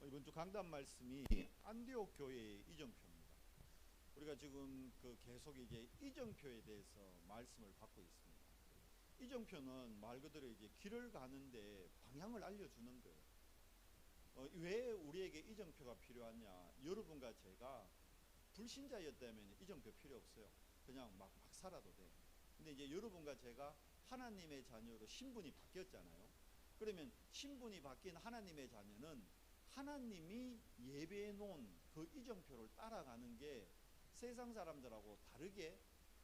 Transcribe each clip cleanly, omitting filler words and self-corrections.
이번 주 강단 말씀이 안디옥 교회의 이정표입니다. 우리가 지금 계속 이제 이정표에 대해서 말씀을 받고 있습니다. 이정표는 말 그대로 이제 길을 가는데 방향을 알려주는 거예요. 왜 우리에게 이정표가 필요하냐? 여러분과 제가 불신자였다면 이정표 필요 없어요. 그냥 막 살아도 돼. 근데 이제 여러분과 제가 하나님의 자녀로 신분이 바뀌었잖아요. 그러면 신분이 바뀐 하나님의 자녀는 하나님이 예배해 놓은 그 이정표를 따라가는 게 세상 사람들하고 다르게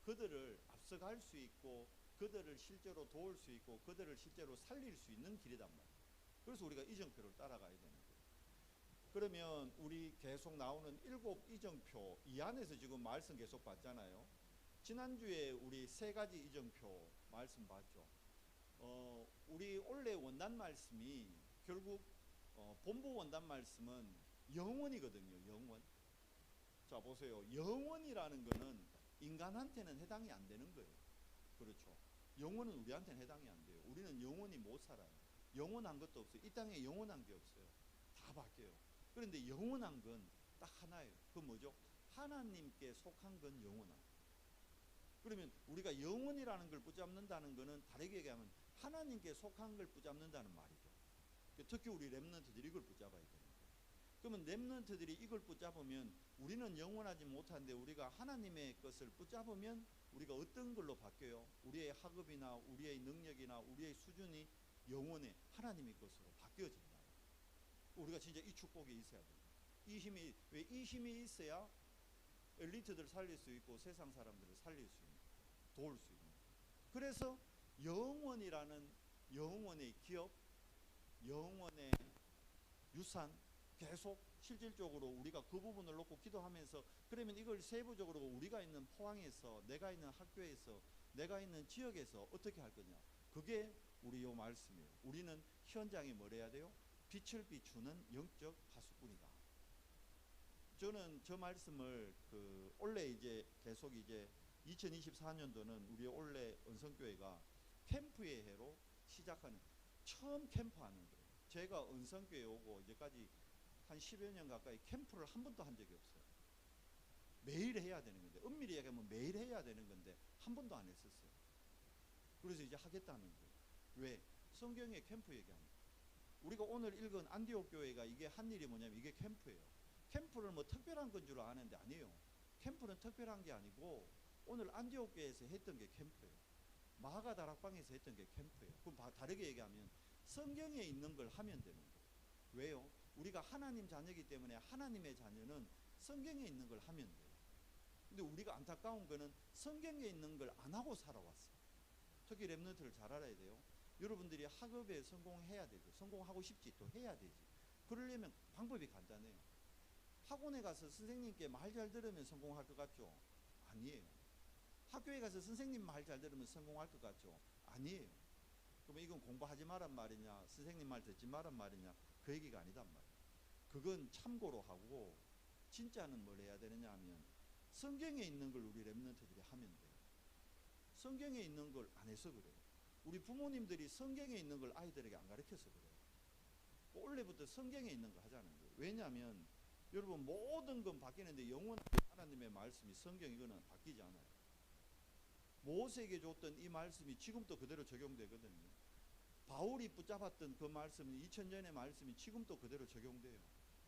그들을 앞서갈 수 있고 그들을 실제로 도울 수 있고 그들을 실제로 살릴 수 있는 길이단 말이에요. 그래서 우리가 이정표를 따라가야 되는 거예요. 그러면 우리 계속 나오는 7 이정표 이 안에서 지금 말씀 계속 봤잖아요. 지난주에 우리 3가지 이정표 말씀 봤죠. 우리 원래 원단 말씀이 결국 본부 원단 말씀은 영원이거든요. 영원. 자 보세요. 영원이라는 거는 인간한테는 해당이 안 되는 거예요. 그렇죠. 영원은 우리한테는 해당이 안 돼요. 우리는 영원히 못 살아요. 영원한 것도 없어요. 이 땅에 영원한 게 없어요. 다 바뀌어요. 그런데 영원한 건 딱 하나예요. 그건 뭐죠? 하나님께 속한 건 영원한. 그러면 우리가 영원이라는 걸 붙잡는다는 것은 다르게 얘기하면 하나님께 속한 걸 붙잡는다는 말이죠. 특히 우리 렘넌트들이 이걸 붙잡아야 돼요. 그러면 렘넌트들이 이걸 붙잡으면 우리는 영원하지 못한데 우리가 하나님의 것을 붙잡으면 우리가 어떤 걸로 바뀌어요? 우리의 학업이나 우리의 능력이나 우리의 수준이 영원의 하나님의 것으로 바뀌어진다. 우리가 진짜 이 축복이 있어야 돼요. 이 힘이, 왜 이 힘이 있어야 엘리트들 살릴 수 있고 세상 사람들을 살릴 수 있는, 도울 수 있는. 그래서 영원이라는 영원의 기업, 영원의 유산, 계속 실질적으로 우리가 그 부분을 놓고 기도하면서 그러면 이걸 세부적으로 우리가 있는 포항에서, 내가 있는 학교에서, 내가 있는 지역에서 어떻게 할 거냐. 그게 우리 요 말씀이에요. 우리는 현장에 뭘 해야 돼요? 빛을 비추는 영적 파수꾼이다. 저는 저 말씀을 올해 이제 계속 이제 2024년도는 우리 올해 은성교회가 캠프의 해로 시작하는 처음 캠프하는 거예요. 제가 은성교회 오고 이제까지 한 10여 년 가까이 캠프를 한 번도 한 적이 없어요. 매일 해야 되는 건데, 엄밀히 얘기하면 매일 해야 되는 건데 한 번도 안 했었어요. 그래서 이제 하겠다는 거예요. 왜? 성경에 캠프 얘기합니다. 우리가 오늘 읽은 안디옥 교회가 이게 한 일이 뭐냐면 이게 캠프예요. 캠프를 뭐 특별한 건 줄 아는데 아니에요. 캠프는 특별한 게 아니고 오늘 안디옥 교회에서 했던 게 캠프예요. 마가 다락방에서 했던 게 캠프예요. 그럼 다르게 얘기하면 성경에 있는 걸 하면 되는 거예요. 왜요? 우리가 하나님 자녀이기 때문에 하나님의 자녀는 성경에 있는 걸 하면 돼요. 근데 우리가 안타까운 거는 성경에 있는 걸 안 하고 살아왔어요. 특히 렘넌트를 잘 알아야 돼요. 여러분들이 학업에 성공해야 되죠. 성공하고 싶지, 또 해야 되지. 그러려면 방법이 간단해요. 학원에 가서 선생님께 말 잘 들으면 성공할 것 같죠? 아니에요. 학교에 가서 선생님 말 잘 들으면 성공할 것 같죠? 아니에요. 그러면 이건 공부하지 말란 말이냐, 선생님 말 듣지 말란 말이냐, 그 얘기가 아니단 말이에요. 그건 참고로 하고 진짜는 뭘 해야 되느냐 하면 성경에 있는 걸 우리 렘넌트들이 하면 돼요. 성경에 있는 걸 안 해서 그래요. 우리 부모님들이 성경에 있는 걸 아이들에게 안 가르쳐서 그래요. 원래부터 성경에 있는 거 하자는 거예요. 왜냐하면 여러분 모든 건 바뀌는데 영원한 하나님의 말씀이 성경 이거는 바뀌지 않아요. 모세에게 줬던 이 말씀이 지금도 그대로 적용되거든요. 바울이 붙잡았던 그 말씀은 2000년의 말씀이 지금도 그대로 적용돼요.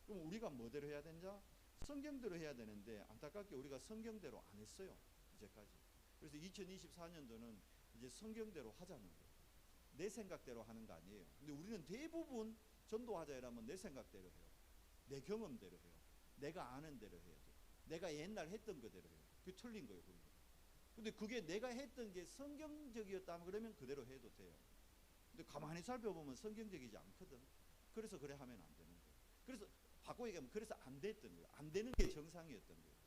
그럼 우리가 뭐대로 해야 되냐? 성경대로 해야 되는데 안타깝게 우리가 성경대로 안 했어요. 이제까지. 그래서 2024년도는 이제 성경대로 하자는 거예요. 내 생각대로 하는 거 아니에요. 근데 우리는 대부분 전도하자 이라면 내 생각대로 해요. 내 경험대로 해요. 내가 아는 대로 해야 돼요. 내가 옛날 했던 그대로 해요. 그게 틀린 거예요. 근데 그게 내가 했던 게 성경적이었다면 그러면 그대로 해도 돼요. 근데 가만히 살펴보면 성경적이지 않거든. 그래서 그래 하면 안 되는 거예요. 그래서 바꿔 얘기하면 그래서 안 됐던 거예요. 안 되는 게 정상이었던 거예요.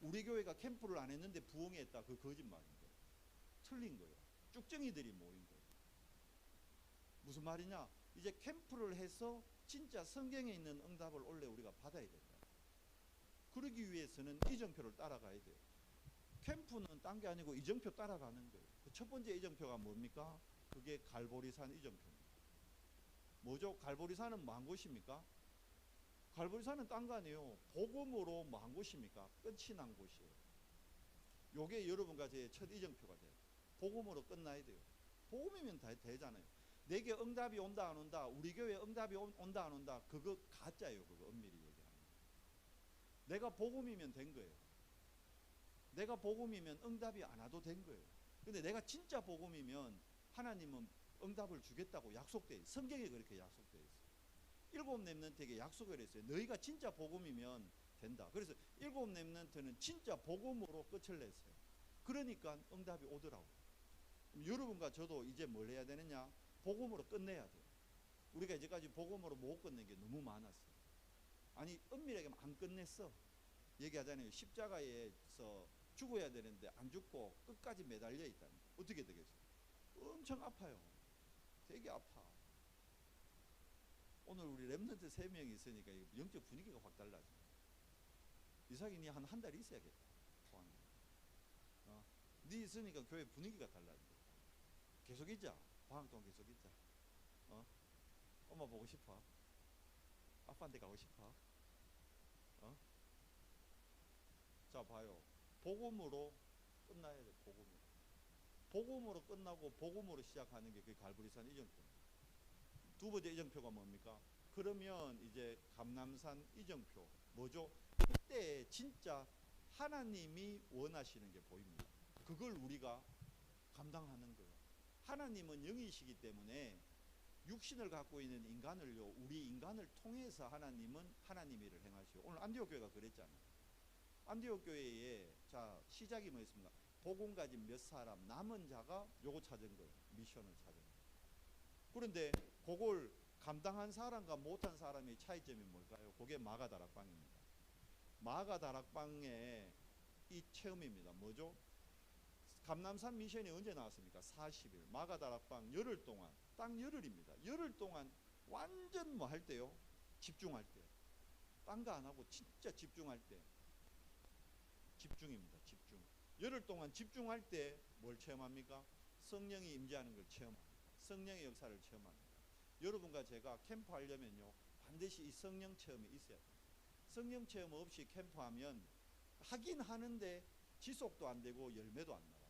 우리 교회가 캠프를 안 했는데 부흥했다. 그 거짓말인 거예요. 틀린 거예요. 쭉정이들이 모인 거예요. 무슨 말이냐? 이제 캠프를 해서 진짜 성경에 있는 응답을 원래 우리가 받아야 된다. 그러기 위해서는 이정표를 따라가야 돼요. 캠프는 딴 게 아니고 이정표 따라가는 거예요. 첫 번째 이정표가 뭡니까? 그게 갈보리산 이정표입니다. 뭐죠? 갈보리산은 뭐한 곳입니까? 갈보리산은 딴 거 아니에요. 복음으로 뭐 한 곳입니까? 끝이 난 곳이에요. 요게 여러분과 제 첫 이정표가 돼요. 복음으로 끝나야 돼요. 복음이면 다 되잖아요. 내게 응답이 온다 안 온다, 우리 교회 응답이 온다 안 온다, 그거 가짜예요. 그거 엄밀히 얘기하면. 내가 복음이면 된 거예요. 내가 복음이면 응답이 안 와도 된 거예요. 근데 내가 진짜 복음이면 하나님은 응답을 주겠다고 약속돼 있어요. 성경에 그렇게 약속돼 있어요. 일곱 렘넌트에게 약속을 했어요. 너희가 진짜 복음이면 된다. 그래서 일곱 렘넌트는 진짜 복음으로 끝을 냈어요. 그러니까 응답이 오더라고. 여러분과 저도 이제 뭘 해야 되느냐? 복음으로 끝내야 돼요. 우리가 이제까지 복음으로 못 끝낸 게 너무 많았어요. 아니 엄밀하게 안 끝냈어. 얘기하잖아요. 십자가에서 죽어야 되는데 안 죽고 끝까지 매달려 있다는. 어떻게 되겠어요? 엄청 아파요. 되게 아파. 오늘 우리 렘넌트 3명이 있으니까 영적 분위기가 확 달라져. 이삭이 니 한 달 있어야겠다. 니 있으니까 교회 분위기가 달라져. 계속 있자. 방학 동안 계속 있자. 엄마 보고 싶어? 아빠한테 가고 싶어? 자 봐요. 복음으로 끝나야 돼. 복음으로 끝나고 복음으로 시작하는 게 그 갈보리산 이정표입니다. 두 번째 이정표가 뭡니까? 그러면 이제 감람산 이정표 뭐죠? 이때 진짜 하나님이 원하시는 게 보입니다. 그걸 우리가 감당하는 거예요. 하나님은 영이시기 때문에 육신을 갖고 있는 인간을요, 우리 인간을 통해서 하나님은 하나님의 일을 행하시오. 오늘 안디옥 교회가 그랬잖아요. 안디옥 교회에 자 시작이 뭐였습니까? 복음 가진 몇 사람 남은 자가 요거 찾은 거예요. 미션을 찾은 거예요. 그런데 그걸 감당한 사람과 못한 사람의 차이점이 뭘까요? 그게 마가다락방입니다. 마가다락방의 이 체험입니다. 뭐죠? 감람산 미션이 언제 나왔습니까? 40일. 마가다락방 열흘 동안, 딱 열흘입니다. 열흘 동안 완전 뭐 할 때요? 집중할 때. 딴 거 안 하고 진짜 집중할 때. 집중입니다. 집중. 열흘 동안 집중할 때 뭘 체험합니까? 성령이 임재하는 걸 체험합니다. 성령의 역사를 체험합니다. 여러분과 제가 캠프 하려면요, 반드시 이 성령 체험이 있어야 돼요. 성령 체험 없이 캠프하면 하긴 하는데 지속도 안 되고 열매도 안 나와요.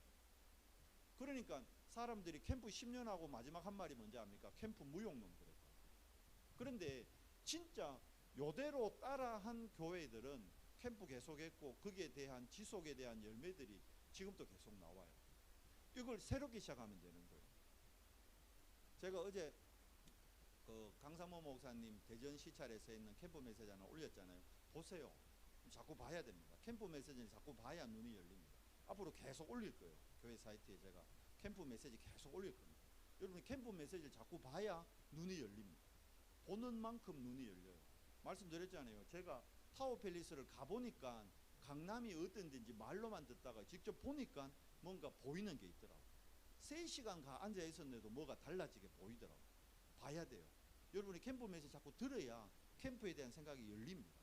그러니까 사람들이 캠프 10년 하고 마지막 한 말이 뭔지 압니까? 캠프 무용론 그랬다. 그런데 진짜 요대로 따라한 교회들은 캠프 계속했고 거기에 대한 지속에 대한 열매들이 지금도 계속 나와요. 이걸 새롭게 시작하면 되는 거예요. 제가 어제 그 강상모 목사님 대전 시찰에서 있는 캠프 메시지 하나 올렸잖아요. 보세요. 자꾸 봐야 됩니다. 캠프 메시지는 자꾸 봐야 눈이 열립니다. 앞으로 계속 올릴 거예요. 교회 사이트에 제가 캠프 메시지 계속 올릴 겁니다. 여러분이 캠프 메시지를 자꾸 봐야 눈이 열립니다. 보는 만큼 눈이 열려요. 말씀드렸잖아요. 제가 타워팰리스를 가보니까 강남이 어떤 데인지 말로만 듣다가 직접 보니까 뭔가 보이는 게 있더라고요. 3시간 앉아 있었는데도 뭐가 달라지게 보이더라고요. 봐야 돼요. 여러분이 캠프 메시지 자꾸 들어야 캠프에 대한 생각이 열립니다.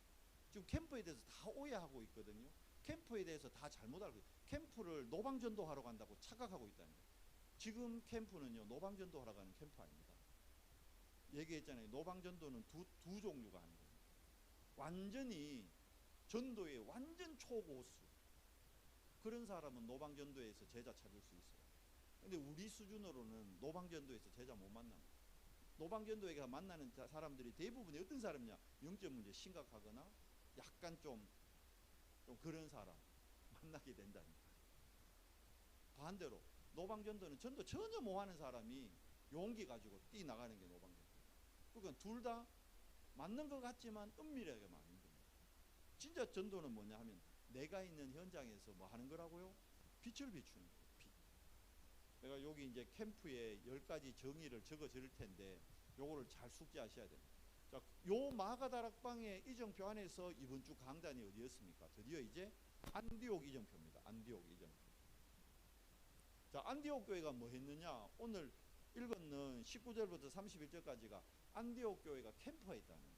지금 캠프에 대해서 다 오해하고 있거든요. 캠프에 대해서 다 잘못 알고 있어요. 캠프를 노방전도하러 간다고 착각하고 있다는 거예요. 지금 캠프는요, 노방전도하러 가는 캠프 아닙니다. 얘기했잖아요. 노방전도는 두 종류가 하는 거예요. 완전히 전도의 완전 초고수, 그런 사람은 노방전도에서 제자 찾을 수 있어요. 근데 우리 수준으로는 노방전도에서 제자 못 만납니다. 노방전도에 만나는 사람들이 대부분이 어떤 사람이냐? 영적 문제 심각하거나 약간 좀 그런 사람 만나게 된다니까. 반대로 노방전도는 전도 전혀 못하는 사람이 용기 가지고 뛰어나가는 게 노방전도. 그러니까 둘 다 맞는 것 같지만 은밀하게 맞는 겁니다. 진짜 전도는 뭐냐 하면 내가 있는 현장에서 뭐 하는 거라고요? 빛을 비추는 거예요. 빛. 내가 여기 이제 캠프에 10가지 정의를 적어 드릴 텐데 요거를 잘 숙지하셔야 됩니다. 자, 요 마가다락방의 이정표 안에서 이번 주 강단이 어디였습니까? 드디어 이제 안디옥 이정표입니다. 안디옥 이정표. 자, 안디옥 교회가 뭐 했느냐? 오늘 읽었는 19절부터 31절까지가 안디옥 교회가 캠프에 있다는 거예요.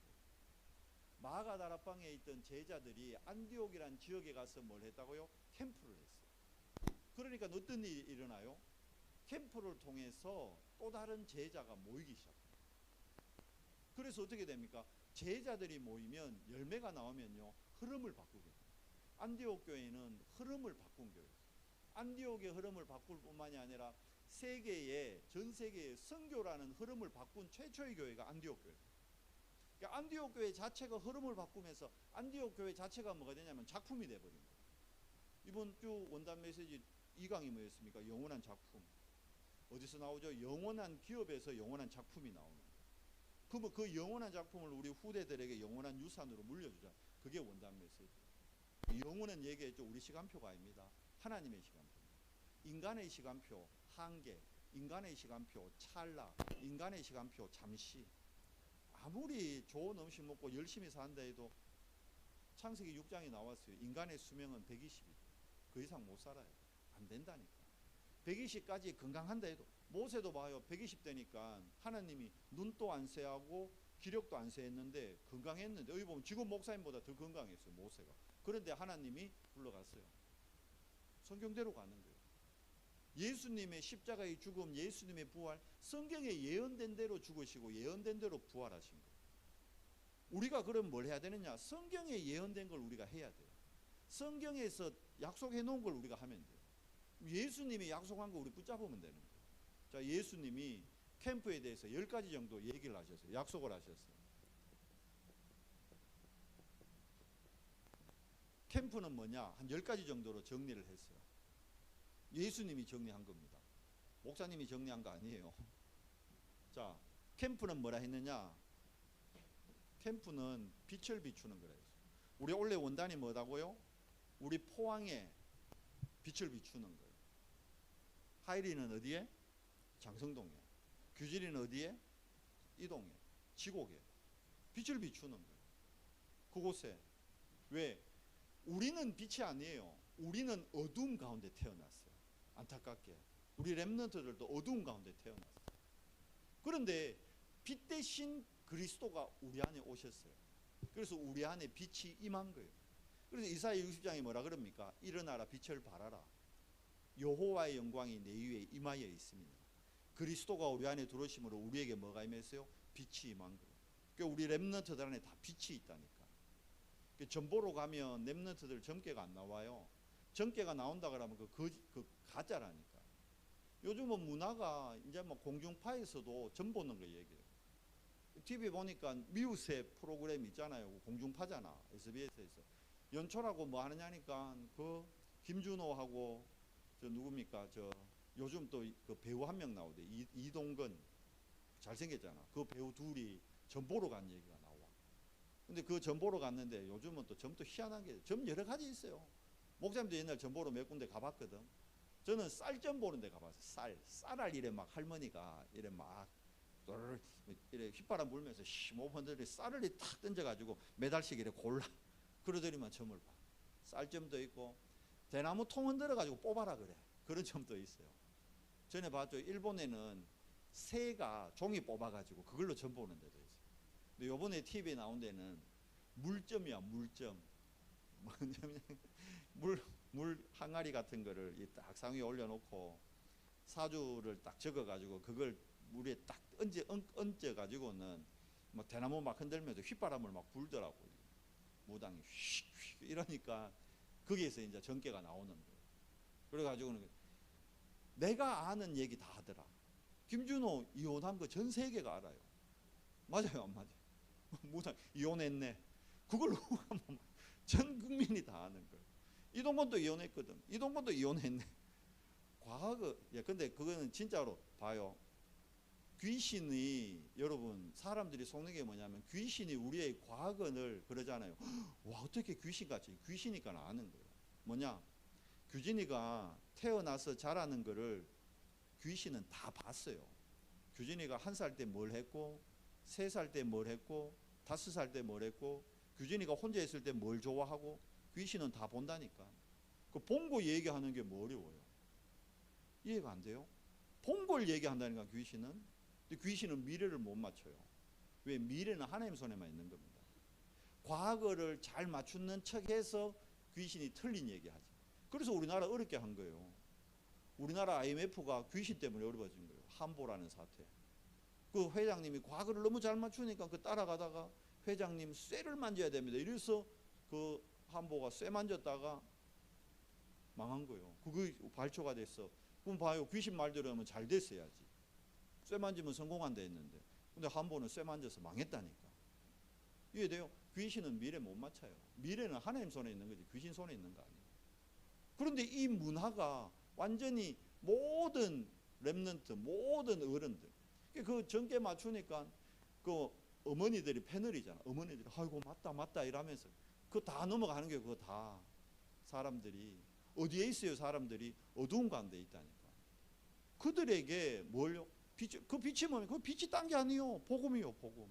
마가다락방에 있던 제자들이 안디옥이란 지역에 가서 뭘 했다고요? 캠프를 했어요. 그러니까 어떤 일이 일어나요? 캠프를 통해서 또 다른 제자가 모이기 시작합니다. 그래서 어떻게 됩니까? 제자들이 모이면 열매가 나오면요 흐름을 바꾸게 돼요. 안디옥 교회는 흐름을 바꾼 교회예요. 안디옥의 흐름을 바꿀 뿐만이 아니라 전 세계의 선교라는 흐름을 바꾼 최초의 교회가 안디옥 교회. 그러니까 안디옥 교회 자체가 흐름을 바꾸면서 안디옥 교회 자체가 뭐가 되냐면 작품이 돼버린 거예요. 이번 주 원단 메시지 2강이 뭐였습니까? 영원한 작품. 어디서 나오죠? 영원한 기업에서 영원한 작품이 나오는 거예요. 그러면 그 영원한 작품을 우리 후대들에게 영원한 유산으로 물려주자. 그게 원단 메시지. 영혼은 얘기했죠. 우리 시간표가 아닙니다. 하나님의 시간표. 인간의 시간표 한계, 인간의 시간표 찰나, 인간의 시간표 잠시. 아무리 좋은 음식 먹고 열심히 산다 해도 창세기 6장에 나왔어요. 인간의 수명은 120일. 그 이상 못 살아요. 안 된다니까. 120까지 건강한다 해도 모세도 봐요. 120 되니까 하나님이 눈도 안 쇠하고 기력도 안 쇠했는데 건강했는데 여기 보면 지금 목사님보다 더 건강했어요. 모세가. 그런데 하나님이 불러갔어요. 성경대로 가는 거예요. 예수님의 십자가의 죽음, 예수님의 부활, 성경에 예언된 대로 죽으시고 예언된 대로 부활하신 거예요. 우리가 그럼 뭘 해야 되느냐? 성경에 예언된 걸 우리가 해야 돼요. 성경에서 약속해 놓은 걸 우리가 하면 돼요. 예수님이 약속한 거 우리 붙잡으면 되는 거예요. 자, 예수님이 캠프에 대해서 10가지 정도 얘기를 하셨어요. 약속을 하셨어요. 캠프는 뭐냐? 한 10가지 정도로 정리를 했어요. 예수님이 정리한 겁니다. 목사님이 정리한 거 아니에요. 자, 캠프는 뭐라 했느냐? 캠프는 빛을 비추는 거라 했어요. 우리 원래 원단이 뭐다고요? 우리 포항에 빛을 비추는 거예요. 하이리는 어디에? 장성동에. 규진이는 어디에? 이동에. 지곡에. 빛을 비추는 거예요. 그곳에. 왜? 우리는 빛이 아니에요. 우리는 어두움 가운데 태어났어요. 안타깝게. 우리 렘넌트들도 어두움 가운데 태어났어요. 그런데 빛 대신 그리스도가 우리 안에 오셨어요. 그래서 우리 안에 빛이 임한 거예요. 그래서 이사야 60장이 뭐라 그럽니까? 일어나라 빛을 발하라. 여호와의 영광이 내 위에 임하여 있습니다. 그리스도가 우리 안에 들어오심으로 우리에게 뭐가 임했어요? 빛이 임한 거예요. 그러니까 우리 렘넌트들 안에 다 빛이 있다니까. 전보로 가면 렘넌트들 점괘가 안 나와요. 점괘가 나온다 그러면 그 가짜라니까. 요즘은 문화가 이제 뭐 공중파에서도 점 보는 거 얘기해요. TV 보니까 미우새 프로그램 있잖아요. 공중파잖아. SBS에서. 연초라고 뭐 하느냐니까 그 김준호하고 저 누굽니까? 저 요즘 또 그 배우 한 명 나오대. 이동건. 잘생겼잖아. 그 배우 둘이 점 보러 간 얘기가 나와. 근데 그 점 보러 갔는데 요즘은 또 점도 희한한 게 점 여러 가지 있어요. 목사님도 옛날 점 보러 몇 군데 가봤거든. 저는 쌀점 보는 데 가봤어요. 쌀알 이래 막 할머니가 이래 막 이래 휘바람 불면서 15분들이 쌀을 탁 던져가지고 매달씩 이래 골라. 그러더니만 점을 봐. 쌀점도 있고 대나무 통 흔들어가지고 뽑아라 그래. 그런 점도 있어요. 전에 봤죠. 일본에는 새가 종이 뽑아가지고 그걸로 점 보는 데도 있어요. 근데 요번에 TV에 나온 데는 물점이야. 물점. 물 항아리 같은 거를 딱 상위에 올려놓고 사주를 딱 적어가지고 그걸 물에 딱 얹어가지고는 뭐 대나무 막 흔들면서 휘바람을 막 불더라고요. 무당이 휙휙 이러니까 거기에서 이제 전개가 나오는 거예요. 그래가지고는 내가 아는 얘기 다 하더라. 김준호 이혼한 거 전 세계가 알아요. 맞아요, 안 맞아요? 무당 이혼했네. 그걸 전 국민이 다 아는 거예요. 이동건도 이혼했거든. 이동건도 이혼했네. 과거, 근데 그거는 진짜로 봐요. 귀신이, 여러분, 사람들이 속는 게 뭐냐면 귀신이 우리의 과거를 그러잖아요. 와, 어떻게 귀신같이? 귀신이니까 아는 거예요. 뭐냐? 규진이가 태어나서 자라는 거를 귀신은 다 봤어요. 규진이가 1살 때 뭘 했고, 3살 때 뭘 했고, 5살 때 뭘 했고, 규진이가 혼자 있을 때 뭘 좋아하고, 귀신은 다 본다니까. 그 본 거 얘기하는 게 뭐 어려워요? 이해가 안 돼요? 본 걸 얘기한다니까 귀신은. 근데 귀신은 미래를 못 맞춰요. 왜? 미래는 하나님 손에만 있는 겁니다. 과거를 잘 맞추는 척해서 귀신이 틀린 얘기하지. 그래서 우리나라 어렵게 한 거예요. 우리나라 IMF가 귀신 때문에 어려워진 거예요. 한보라는 사태. 그 회장님이 과거를 너무 잘 맞추니까 그 따라가다가 회장님 쇠를 만져야 됩니다. 이래서 그 한보가 쇠 만졌다가 망한 거예요. 그거 발초가 됐어. 그럼 봐요. 귀신 말대로 하면 잘 됐어야지. 쇠 만지면 성공한다 했는데, 근데 한보는 쇠 만져서 망했다니까. 이해돼요? 귀신은 미래 못 맞춰요. 미래는 하나님 손에 있는 거지 귀신 손에 있는 거 아니에요. 그런데 이 문화가 완전히 모든 렘넌트, 모든 어른들 그 전개 맞추니까 그 어머니들이 패널이잖아. 어머니들이 아이고 맞다 이러면서 그거 다 넘어가는 게 그거 다 사람들이 어디에 있어요? 사람들이 어두운 가운데 있다니까. 그들에게 뭘요? 그 빛이 뭐냐? 그 빛이 딴 게 아니에요. 복음이요, 복음.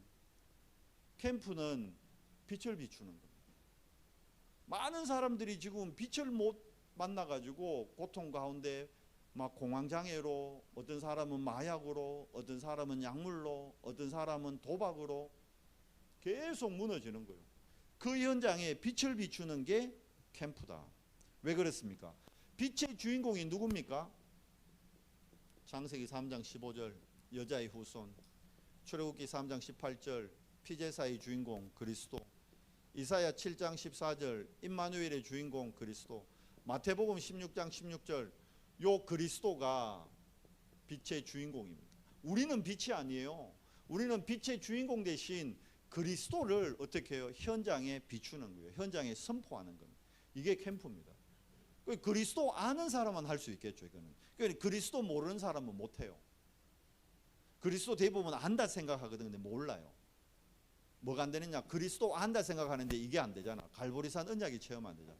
캠프는 빛을 비추는 겁니다. 많은 사람들이 지금 빛을 못 만나가지고 고통 가운데 막 공황장애로, 어떤 사람은 마약으로, 어떤 사람은 약물로, 어떤 사람은 도박으로 계속 무너지는 거예요. 그 현장에 빛을 비추는 게 캠프다. 왜 그렇습니까? 빛의 주인공이 누굽니까? 창세기 3장 15절 여자의 후손, 출애굽기 3장 18절 피제사의 주인공 그리스도, 이사야 7장 14절 임마누엘의 주인공 그리스도, 마태복음 16장 16절 요 그리스도가 빛의 주인공입니다. 우리는 빛이 아니에요. 우리는 빛의 주인공 대신 그리스도를 어떻게 해요? 현장에 비추는 거예요. 현장에 선포하는 겁니다. 이게 캠프입니다. 그리스도 아는 사람은 할 수 있겠죠. 이거는. 그리스도 모르는 사람은 못해요. 그리스도 대부분 안다 생각하거든요. 근데 몰라요. 뭐가 안 되느냐? 그리스도 안다 생각하는데 이게 안 되잖아. 갈보리산 언약이 체험 안 되잖아.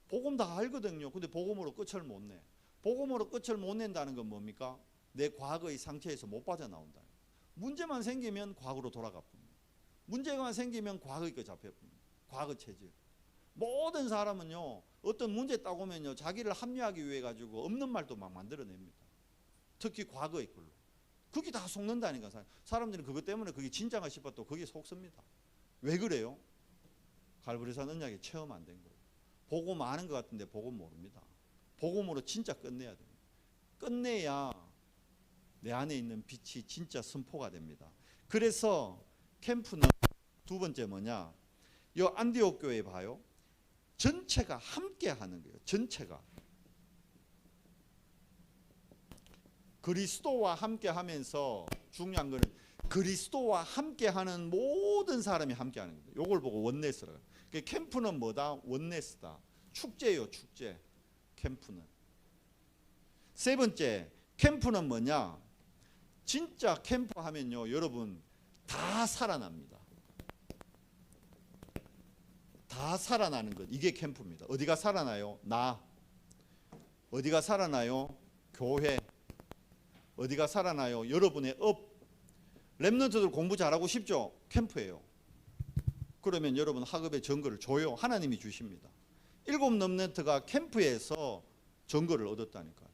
복음 다 알거든요. 근데 복음으로 끝을 못 내. 복음으로 끝을 못 낸다는 건 뭡니까? 내 과거의 상처에서 못 빠져나온다. 문제만 생기면 과거로 돌아가 봅니다. 문제만 생기면 과거의 거 잡혀 봅니다. 과거 체질. 모든 사람은요, 어떤 문제 딱 오면요, 자기를 합리화하기 위해 가지고 없는 말도 막 만들어냅니다. 특히 과거의 걸로. 그게 다 속는다니까. 사람들은 그것 때문에 그게 진짜가 싶어 또 그게 속습니다. 왜 그래요? 갈보리산 언약에 체험 안 된 거예요. 복음 아는 것 같은데 복음 모릅니다. 복음으로 진짜 끝내야 됩니다. 끝내야 내 안에 있는 빛이 진짜 선포가 됩니다. 그래서 캠프는 두 번째 뭐냐? 이 안디옥 교회 봐요. 전체가 함께 하는 거예요. 전체가. 그리스도와 함께 하면서 중요한 거는 그리스도와 함께 하는 모든 사람이 함께 하는 거예요. 이걸 보고 원네스라. 캠프는 뭐다? 원네스다. 축제예요, 축제. 캠프는. 세 번째, 캠프는 뭐냐? 진짜 캠프 하면요, 여러분 다 살아납니다. 다 살아나는 것. 이게 캠프입니다. 어디가 살아나요? 나. 어디가 살아나요? 교회. 어디가 살아나요? 여러분의 업. 렘넌트들 공부 잘하고 싶죠? 캠프예요. 그러면 여러분 학업의 전거를 줘요. 하나님이 주십니다. 7 렘넌트가 캠프에서 전거를 얻었다니까요.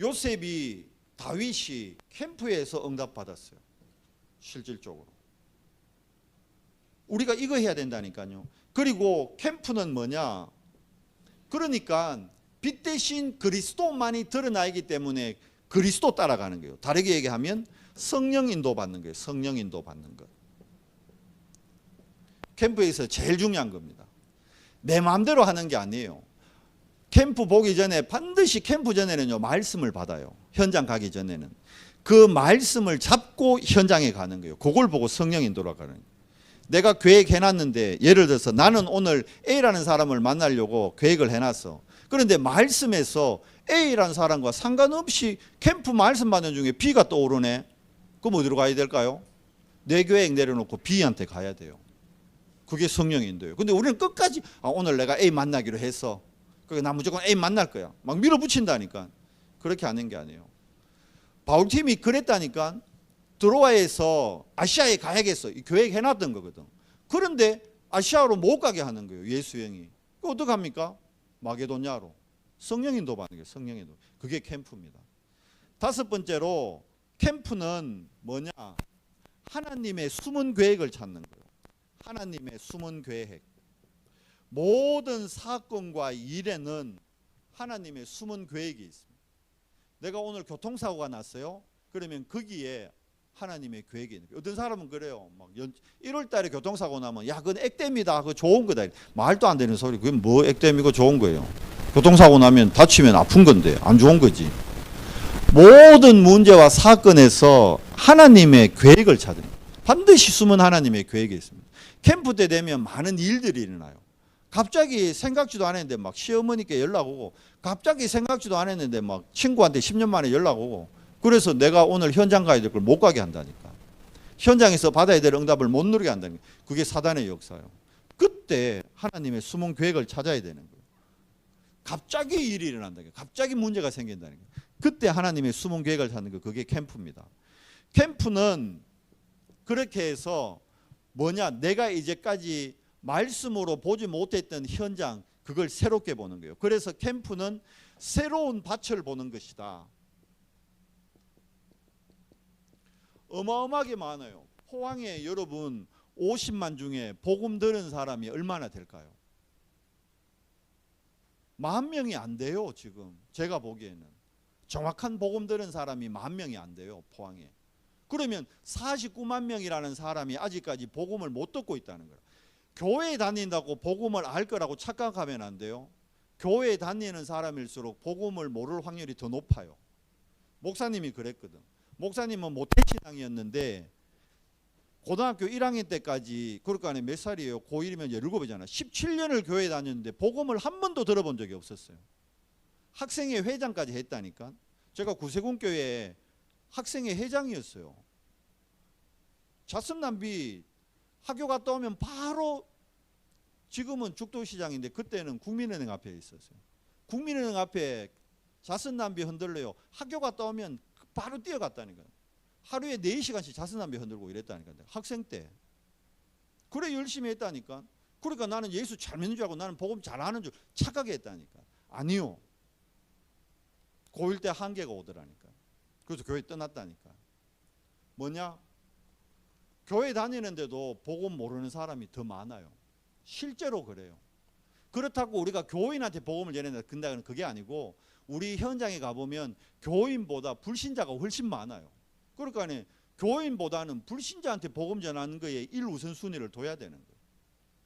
요셉이, 다윗이 캠프에서 응답받았어요. 실질적으로. 우리가 이거 해야 된다니까요. 그리고 캠프는 뭐냐? 그러니까 빛 대신 그리스도만이 드러나기 때문에 그리스도 따라가는 거예요. 다르게 얘기하면 성령 인도 받는 거예요. 성령 인도 받는 것. 캠프에서 제일 중요한 겁니다. 내 마음대로 하는 게 아니에요. 캠프 보기 전에 반드시 캠프 전에는요, 말씀을 받아요. 현장 가기 전에는. 그 말씀을 잡고 현장에 가는 거예요. 그걸 보고 성령 인도로 가는 거예요. 내가 계획해놨는데, 예를 들어서 나는 오늘 A라는 사람을 만나려고 계획을 해놨어. 그런데 말씀에서 A라는 사람과 상관없이 캠프 말씀 받는 중에 B가 떠오르네. 그럼 어디로 가야 될까요? 내 계획 내려놓고 B한테 가야 돼요. 그게 성령 인도예요. 근데 우리는 끝까지 오늘 내가 A 만나기로 했어. 그러니까 나 무조건 A 만날 거야. 막 밀어붙인다니까. 그렇게 하는 게 아니에요. 바울팀이 그랬다니까. 드로아에서 아시아에 가야겠어. 계획해놨던 거거든. 그런데 아시아로 못 가게 하는 거예요. 예수 형이. 그거 어떡합니까? 마게도냐로. 성령 인도 받는 거예요. 성령 인도. 그게 캠프입니다. 다섯 번째로 캠프는 뭐냐? 하나님의 숨은 계획을 찾는 거예요. 하나님의 숨은 계획. 모든 사건과 일에는 하나님의 숨은 계획이 있습니다. 내가 오늘 교통사고가 났어요. 그러면 거기에 하나님의 계획이 있는 거예요. 어떤 사람은 그래요. 막 1월 달에 교통사고 나면 야 그건 액땜이다. 그거 좋은 거다. 말도 안 되는 소리. 그게 뭐 액땜이고 좋은 거예요. 교통사고 나면 다치면 아픈 건데 안 좋은 거지. 모든 문제와 사건에서 하나님의 계획을 찾으는 거예요. 반드시 숨은 하나님의 계획이 있습니다. 캠프 때 되면 많은 일들이 일어나요. 갑자기 생각지도 않았는데 막 시어머니께 연락 오고, 갑자기 생각지도 않았는데 막 친구한테 10년 만에 연락 오고, 그래서 내가 오늘 현장 가야 될 걸 못 가게 한다니까. 현장에서 받아야 될 응답을 못 누리게 한다니까. 그게 사단의 역사예요. 그때 하나님의 숨은 계획을 찾아야 되는 거예요. 갑자기 일이 일어난다니까. 갑자기 문제가 생긴다니까. 그때 하나님의 숨은 계획을 찾는 거, 그게 캠프입니다. 캠프는 그렇게 해서 뭐냐, 내가 이제까지 말씀으로 보지 못했던 현장, 그걸 새롭게 보는 거예요. 그래서 캠프는 새로운 밭을 보는 것이다. 어마어마하게 많아요. 포항에 여러분 50만 중에 복음 들은 사람이 얼마나 될까요? 10,000명이 안 돼요. 지금 제가 보기에는 정확한 복음 들은 사람이 10,000명이 안 돼요. 포항에. 그러면 49만 명이라는 사람이 아직까지 복음을 못 듣고 있다는 거예요. 교회에 다닌다고 복음을 알 거라고 착각하면 안 돼요. 교회에 다니는 사람일수록 복음을 모를 확률이 더 높아요. 목사님이 그랬거든. 목사님은 모태신앙이었는데 고등학교 1학년 때까지, 그러니까 몇 살이에요? 고1이면 17이잖아. 17년을 교회에 다녔는데 복음을 한 번도 들어본 적이 없었어요. 학생회 회장까지 했다니까. 제가 구세군교회 학생회 회장이었어요. 자선남비 학교 갔다 오면 바로, 지금은 죽도시장인데 그때는 국민은행 앞에 있었어요. 국민은행 앞에 자선남비 흔들려요. 학교 갔다 오면 바로 뛰어갔다니까요. 하루에 4시간씩 자선남비 흔들고 이랬다니까요. 학생 때. 그래 열심히 했다니까. 그러니까 나는 예수 잘 믿는 줄 알고 나는 복음 잘하는 줄 착각해 했다니까. 아니요. 고1 때 한계가 오더라니까. 그래서 교회 떠났다니까. 뭐냐? 교회 다니는데도 복음 모르는 사람이 더 많아요. 실제로 그래요. 그렇다고 우리가 교인한테 복음을 전한다는 그게 아니고, 우리 현장에 가보면 교인보다 불신자가 훨씬 많아요. 그러니까 교인보다는 불신자한테 복음 전하는 거에 1우선순위를 둬야 되는 거예요.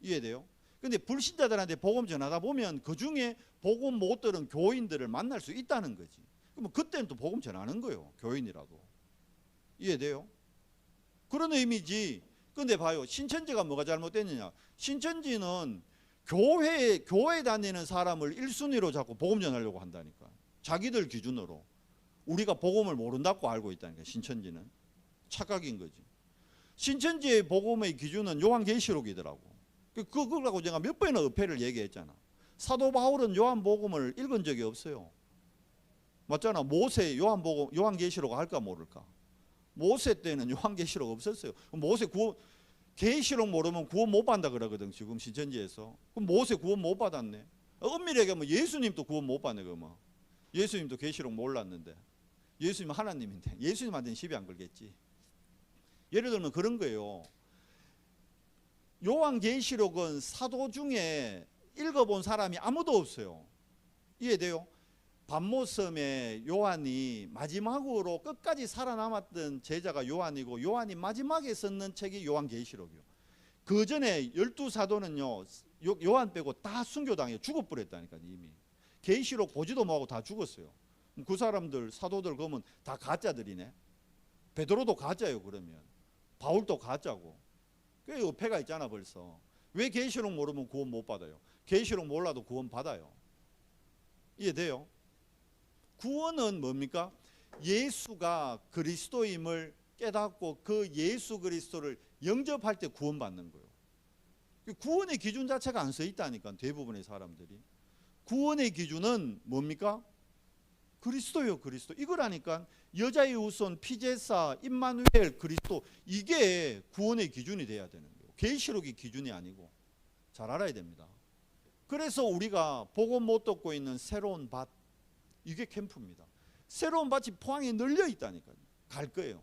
이해돼요? 근데 불신자들한테 복음 전하다 보면 그 중에 복음 못 들은 교인들을 만날 수 있다는 거지. 그럼 그때는 또 복음 전하는 거예요. 교인이라도. 이해돼요? 그런 의미지. 근데 봐요. 신천지가 뭐가 잘못됐느냐. 신천지는 교회 다니는 사람을 1순위로 자꾸 복음 전하려고 한다니까. 자기들 기준으로. 우리가 복음을 모른다고 알고 있다니까. 신천지는. 착각인 거지. 신천지의 복음의 기준은 요한계시록이더라고. 그걸 갖고 제가 몇 번이나 의패를 얘기했잖아. 사도 바울은 요한복음을 읽은 적이 없어요. 맞잖아. 모세 요한복음, 요한계시록 할까 모를까. 모세 때는 요한계시록 없었어요. 모세 구원, 계시록 모르면 구원 못 받는다 그러거든. 지금 신천지에서. 그럼 모세 구원 못 받았네. 엄밀하게 하면 예수님도 구원 못 받네. 그러면 예수님도 계시록 몰랐는데. 예수님은 하나님인데 예수님한테는 시비 안 걸겠지. 예를 들면 그런 거예요. 요한계시록은 사도 중에 읽어본 사람이 아무도 없어요. 이해돼요? 반모섬에 요한이 마지막으로 끝까지 살아남았던 제자가 요한이고, 요한이 마지막에 썼는 책이 요한계시록이요. 그 전에 12사도는요 요한 빼고 다 순교당해 죽어버렸다니까. 이미 계시록 보지도 못하고 다 죽었어요. 그 사람들 사도들 그러면 다 가짜들이네. 베드로도 가짜예요. 그러면 바울도 가짜고. 꽤 의패가 있잖아 벌써. 왜 계시록 모르면 구원 못 받아요? 계시록 몰라도 구원 받아요. 이해돼요? 구원은 뭡니까? 예수가 그리스도임을 깨닫고 그 예수 그리스도를 영접할 때 구원받는 거예요. 구원의 기준 자체가 안 써 있다니까. 대부분의 사람들이. 구원의 기준은 뭡니까? 그리스도요. 그리스도. 이거라니까. 여자의 후손, 피제사, 임마누엘, 그리스도. 이게 구원의 기준이 돼야 되는 거예요. 계시록이 기준이 아니고. 잘 알아야 됩니다. 그래서 우리가 복음 못 듣고 있는 새로운 밭, 이게 캠프입니다. 새로운 밭이 포항에 널려 있다니까요. 갈 거예요.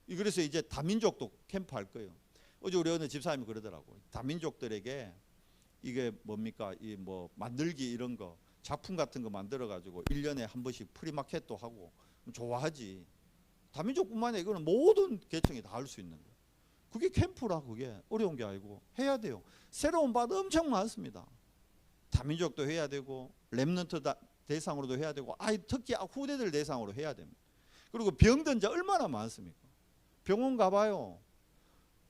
그래서 이제 다민족도 캠프 할 거예요. 어제 우리 어느 집사님이 그러더라고요. 다민족들에게 이게 뭡니까? 이 뭐 만들기 이런 거, 작품 같은 거 만들어 가지고 1년에 한 번씩 프리마켓도 하고 좋아하지. 다민족뿐만 아니라 이거는 모든 계층이 다 할 수 있는 거예요. 그게 캠프라. 그게 어려운 게 아니고 해야 돼요. 새로운 밭 엄청 많습니다. 다민족도 해야 되고 렘넌트 대상으로도 해야 되고 특히 후대들 대상으로 해야 됩니다. 그리고 병든 자 얼마나 많습니까? 병원 가봐요.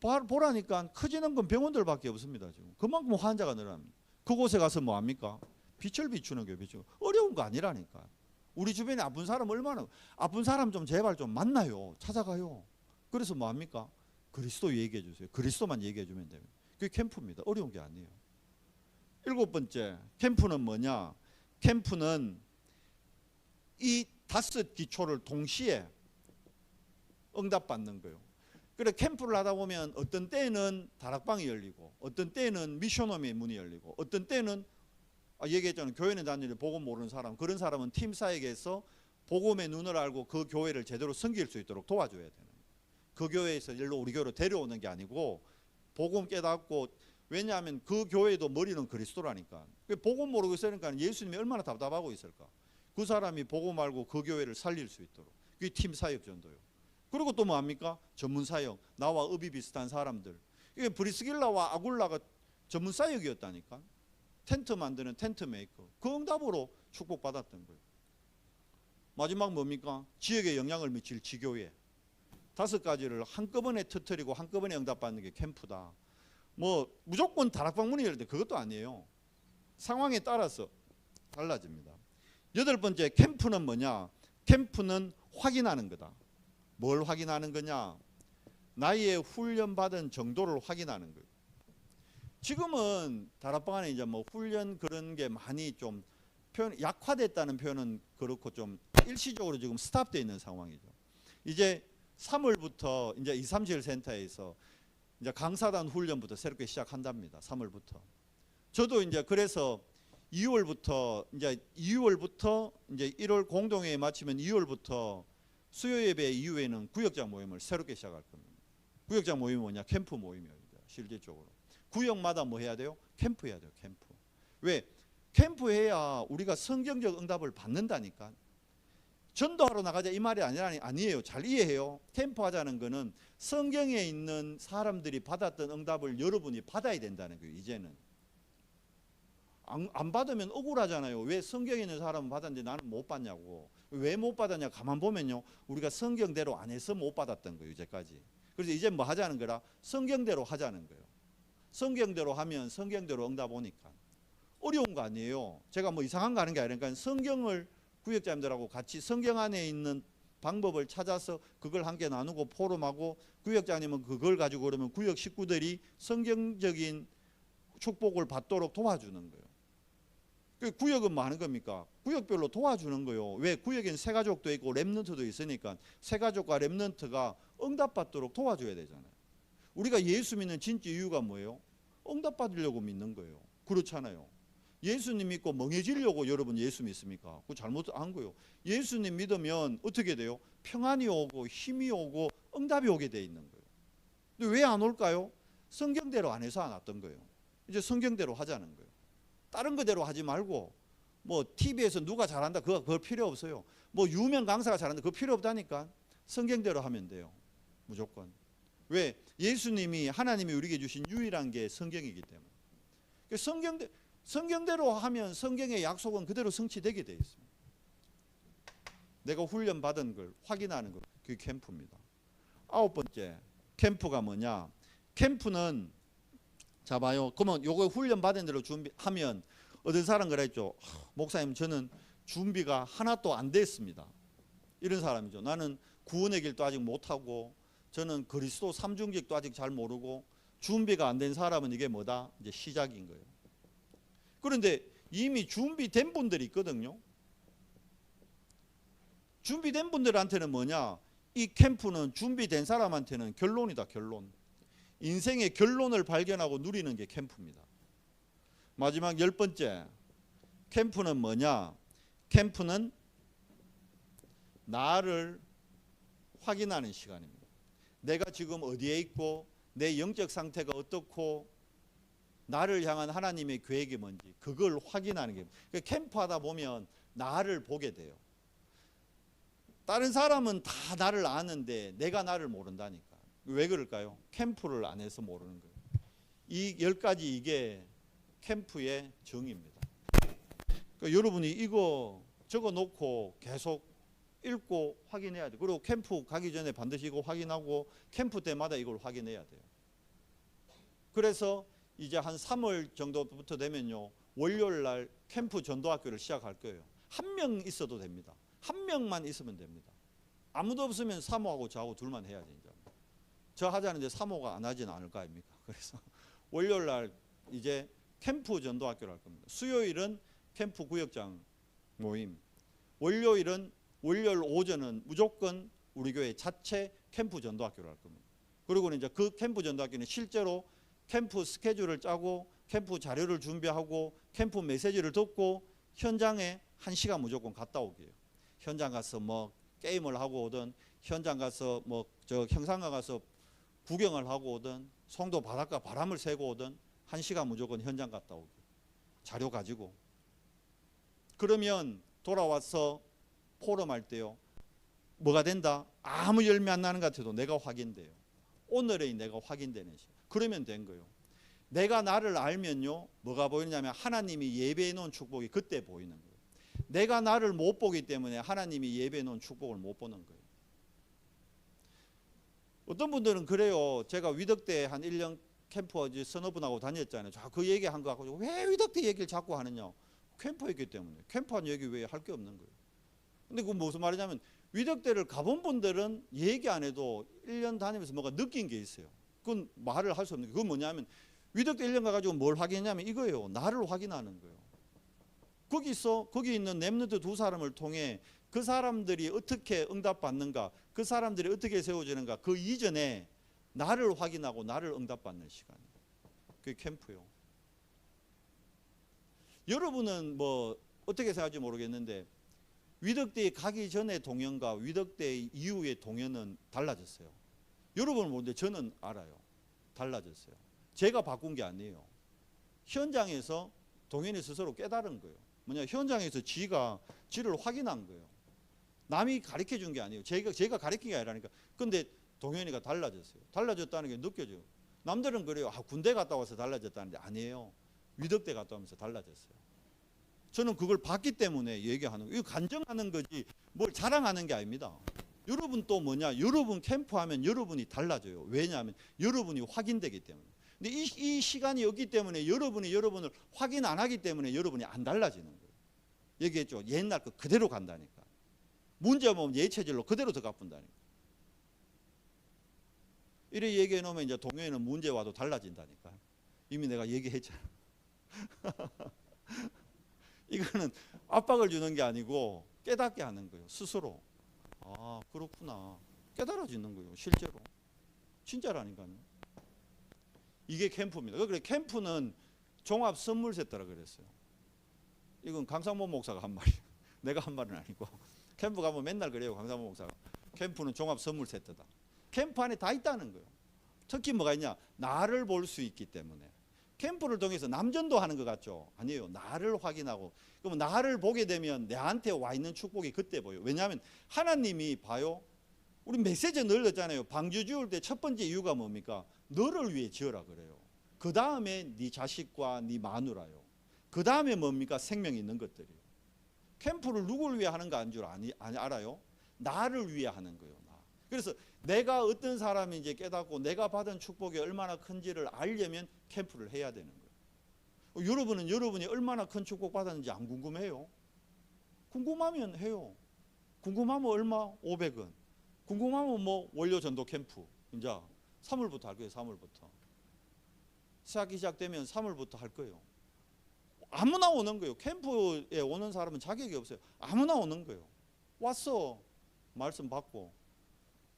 보라니까 커지는 건 병원들밖에 없습니다. 지금 그만큼 환자가 늘어납니다. 그곳에 가서 뭐 합니까? 빛을 비추는 게 비추고 어려운 거 아니라니까. 우리 주변에 아픈 사람 얼마나 아픈 사람 좀 제발 좀 만나요. 찾아가요. 그래서 뭐 합니까? 그리스도 얘기해 주세요. 그리스도만 얘기해 주면 됩니다. 그게 캠프입니다. 어려운 게 아니에요. 7번째 캠프는 뭐냐? 캠프는 이 5 기초를 동시에 응답받는 거예요. 그래 캠프를 하다 보면 어떤 때는 다락방이 열리고 어떤 때는 미션홈의 문이 열리고 어떤 때는 얘기했잖아요. 교회는 다니는데 복음 모르는 사람, 그런 사람은 팀사역에서 복음의 눈을 알고 그 교회를 제대로 섬길 수 있도록 도와줘야 되는 거예요. 그 교회에서 일로 우리 교회로 데려오는 게 아니고 복음 깨닫고, 왜냐하면 그 교회도 머리는 그리스도라니까. 복음 모르고 있으니까 예수님이 얼마나 답답하고 있을까. 그 사람이 복음 알고 그 교회를 살릴 수 있도록. 그게 팀사역 전도요. 그리고 또 뭐합니까? 전문사역. 나와 업이 비슷한 사람들. 이게 브리스길라와 아굴라가 전문사역이었다니까. 텐트 만드는 텐트 메이커. 그 응답으로 축복받았던 거예요. 마지막 뭡니까? 지역에 영향을 미칠 지교회. 5가지를 한꺼번에 터뜨리고 한꺼번에 응답받는 게 캠프다. 뭐 무조건 다락방 문이 열릴 때 그것도 아니에요. 상황에 따라서 달라집니다. 8번째 캠프는 뭐냐? 캠프는 확인하는 거다. 뭘 확인하는 거냐? 나의 훈련받은 정도를 확인하는 거예요. 지금은 다락방 안에 이제 뭐 훈련 그런 게 많이 좀 표현, 약화됐다는 표현은 그렇고 좀 일시적으로 지금 스탑되어 있는 상황이죠. 이제 3월부터 이제 237 센터에서 이제 강사단 훈련부터 새롭게 시작한답니다. 3월부터. 저도 이제 그래서 2월부터 이제 1월 공동회의 마치면 2월부터 수요 예배 이후에는 구역장 모임을 새롭게 시작할 겁니다. 구역장 모임이 뭐냐? 캠프 모임이에요. 실질적으로. 구역마다 뭐 해야 돼요? 캠프 해야 돼요. 캠프. 왜? 캠프 해야 우리가 성경적 응답을 받는다니까. 전도하러 나가자 이 말이 아니에요. 잘 이해해요. 캠프 하자는 거는 성경에 있는 사람들이 받았던 응답을 여러분이 받아야 된다는 거예요. 이제는. 안 받으면 억울하잖아요. 왜 성경에 있는 사람은 받았는데 나는 못 받냐고. 왜 못 받았냐? 가만 보면요. 우리가 성경대로 안 해서 못 받았던 거예요. 이제까지. 그래서 이제 뭐 하자는 거라? 성경대로 하자는 거예요. 성경대로 하면 성경대로 응답 오니까. 어려운 거 아니에요. 제가 뭐 이상한 거 하는 게 아니니까 성경을 구역자님들하고 같이 성경 안에 있는 방법을 찾아서 그걸 함께 나누고 포럼하고, 구역장님은 그걸 가지고 그러면 구역 식구들이 성경적인 축복을 받도록 도와주는 거예요. 구역은 뭐 하는 겁니까? 구역별로 도와주는 거예요. 왜? 구역엔 새가족도 있고 렘넌트도 있으니까 새가족과 렘넌트가 응답받도록 도와줘야 되잖아요. 우리가 예수 믿는 진짜 이유가 뭐예요? 응답받으려고 믿는 거예요. 그렇잖아요. 예수님 믿고 멍해지려고 여러분 예수 믿습니까? 그거 잘못한 거예요. 예수님 믿으면 어떻게 돼요? 평안이 오고 힘이 오고 응답이 오게 돼 있는 거예요. 근데 왜 안 올까요? 성경대로 안 해서 안 왔던 거예요. 이제 성경대로 하자는 거예요. 다른 거대로 하지 말고, 뭐 TV에서 누가 잘한다 그거 필요 없어요. 뭐 유명 강사가 잘한다 그거 필요 없다니까. 성경대로 하면 돼요. 무조건. 왜? 예수님이, 하나님이 우리에게 주신 유일한 게 성경이기 때문에. 성경대로 하면 성경의 약속은 그대로 성취되게 되어 있습니다. 내가 훈련받은 걸 확인하는 것, 그게 캠프입니다. 9번째 캠프가 뭐냐? 캠프는, 자 봐요. 그러면 요거 훈련받은 대로 준비하면 어떤 사람 그랬죠. 목사님 저는 준비가 하나도 안 됐습니다. 이런 사람이죠. 나는 구원의 길도 아직 못하고 저는 그리스도 삼중직도 아직 잘 모르고. 준비가 안 된 사람은 이게 뭐다? 이제 시작인 거예요. 그런데 이미 준비된 분들이 있거든요. 준비된 분들한테는 뭐냐? 이 캠프는 준비된 사람한테는 결론이다. 결론. 인생의 결론을 발견하고 누리는 게 캠프입니다. 마지막 10번째 캠프는 뭐냐? 캠프는 나를 확인하는 시간입니다. 내가 지금 어디에 있고 내 영적 상태가 어떻고 나를 향한 하나님의 계획이 뭔지 그걸 확인하는 게, 캠프하다 보면 나를 보게 돼요. 다른 사람은 다 나를 아는데 내가 나를 모른다니까. 왜 그럴까요? 캠프를 안 해서 모르는 거예요. 이 10가지 이게 캠프의 정의입니다. 그러니까 여러분이 이거 적어 놓고 계속 읽고 확인해야 돼요. 그리고 캠프 가기 전에 반드시 이거 확인하고 캠프 때마다 이걸 확인해야 돼요. 그래서 이제 한 3월 정도부터 되면요, 월요일 날 캠프 전도학교를 시작할 거예요. 한 명 있어도 됩니다. 한 명만 있으면 됩니다. 아무도 없으면 사모하고 저하고 둘만 해야지. 저 하자는데 사모가 안 하지는 않을 거 아닙니까? 그래서 월요일 날 이제 캠프 전도학교를 할 겁니다. 수요일은 캠프 구역장 모임, 월요일은 월요일 오전은 무조건 우리 교회 자체 캠프 전도학교를 할 겁니다. 그리고 이제 그 캠프 전도학교는 실제로 캠프 스케줄을 짜고 캠프 자료를 준비하고 캠프 메시지를 듣고 현장에 1시간 무조건 갔다 오게요. 현장 가서 뭐 게임을 하고 오든, 현장 가서 뭐 저 형상가 가서 구경을 하고 오든, 송도 바닷가 바람을 쐬고 오든 1시간 무조건 현장 갔다 오게. 자료 가지고. 그러면 돌아와서 포럼할 때요, 뭐가 된다? 아무 열매 안 나는 것 같아도 내가 확인돼요. 오늘의 내가 확인되는 시간. 그러면 된 거예요. 내가 나를 알면요, 뭐가 보이냐면 하나님이 예배해 놓은 축복이 그때 보이는 거예요. 내가 나를 못 보기 때문에 하나님이 예배해 놓은 축복을 못 보는 거예요. 어떤 분들은 그래요. 제가 위덕대 한 1년 캠프 서너 분하고 다녔잖아요. 그 얘기한 거 갖고 왜 위덕대 얘기를 자꾸 하느냐. 캠프였기 때문에. 캠프한 얘기 왜 할 게 없는 거예요. 근데 그건 무슨 말이냐면 위덕대를 가본 분들은 얘기 안 해도 1년 다니면서 뭐가 느낀 게 있어요. 그건 말을 할 수 없는 게, 그건 뭐냐면 위덕대 1년 가가지고 뭘 확인했냐면 이거예요. 나를 확인하는 거예요. 거기 있는 렘넌트 2사람을 통해 그 사람들이 어떻게 응답받는가, 그 사람들이 어떻게 세워지는가, 그 이전에 나를 확인하고 나를 응답받는 시간이에요. 그게 캠프요. 여러분은 뭐 어떻게 생각할지 모르겠는데 위덕대에 가기 전에 동현과 위덕대 이후의 동현은 달라졌어요. 여러분은 모르는데 저는 알아요. 달라졌어요. 제가 바꾼 게 아니에요. 현장에서 동현이 스스로 깨달은 거예요. 뭐냐, 현장에서 지를 확인한 거예요. 남이 가르쳐 준 게 아니에요. 제가 가르친 게 아니라니까. 근데 동현이가 달라졌어요. 달라졌다는 게 느껴져요. 남들은 그래요. 군대 갔다 와서 달라졌다는데 아니에요. 위덕대 갔다 오면서 달라졌어요. 저는 그걸 봤기 때문에 얘기하는 거예요. 이거 간증하는 거지 뭘 자랑하는 게 아닙니다. 여러분 또 뭐냐, 여러분 캠프하면 여러분이 달라져요. 왜냐하면 여러분이 확인되기 때문에. 근데 이 시간이 없기 때문에 여러분을 확인 안 하기 때문에 여러분이 안 달라지는 거예요. 얘기했죠. 옛날 거 그대로 간다니까. 문제 없으면 예체질로 그대로 더 갚는다니까. 이래 얘기해 놓으면 이제 동요에는 문제 와도 달라진다니까. 이미 내가 얘기했잖아. 이거는 압박을 주는 게 아니고 깨닫게 하는 거예요. 스스로. 아, 그렇구나. 깨달아지는 거예요. 실제로. 진짜라니까요. 이게 캠프입니다. 그래, 캠프는 종합 선물 세트라 그랬어요. 이건 강상모 목사가 한 말이에요. 내가 한 말은 아니고. 캠프 가면 맨날 그래요. 강상모 목사가. 캠프는 종합 선물 세트다. 캠프 안에 다 있다는 거예요. 특히 뭐가 있냐? 나를 볼 수 있기 때문에. 캠프를 통해서 남전도 하는 것 같죠? 아니에요. 나를 확인하고. 그럼 나를 보게 되면 내한테 와 있는 축복이 그때 보여요. 왜냐하면 하나님이 봐요. 우리 메시지 늘 듣잖아요. 방주 지을 때 첫 번째 이유가 뭡니까? 너를 위해 지으라 그래요. 그 다음에 네 자식과 네 마누라요. 그 다음에 뭡니까? 생명이 있는 것들이요. 캠프를 누구를 위해 하는 거 아닌 줄 알아요? 나를 위해 하는 거예요. 나. 그래서 내가 어떤 사람인지 깨닫고 내가 받은 축복이 얼마나 큰지를 알려면 캠프를 해야 되는 거예요. 여러분은 여러분이 얼마나 큰 축복 받았는지 안 궁금해요? 궁금하면 해요. 궁금하면 얼마? 500원. 궁금하면 뭐 원료 전도 캠프. 이제 3월부터 할 거예요. 3월부터. 시작이 시작되면 3월부터 할 거예요. 아무나 오는 거예요. 캠프에 오는 사람은 자격이 없어요. 아무나 오는 거예요. 왔어. 말씀 받고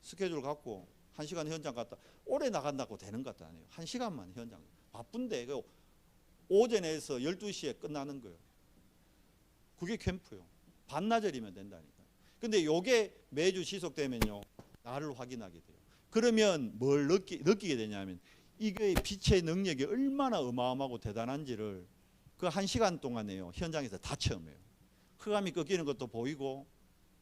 스케줄 갖고 1시간 현장 갔다. 오래 나간다고 되는 것도 아니에요. 1시간만 현장. 바쁜데 오전에서 12시에 끝나는 거예요. 그게 캠프예요. 반나절이면 된다니까요. 근데 이게 매주 지속되면요, 나를 확인하게 돼요. 그러면 뭘 느끼게 되냐면 이게 빛의 능력이 얼마나 어마어마하고 대단한지를 그 1시간 동안에요, 현장에서 다 체험해요. 흑암이 꺾이는 것도 보이고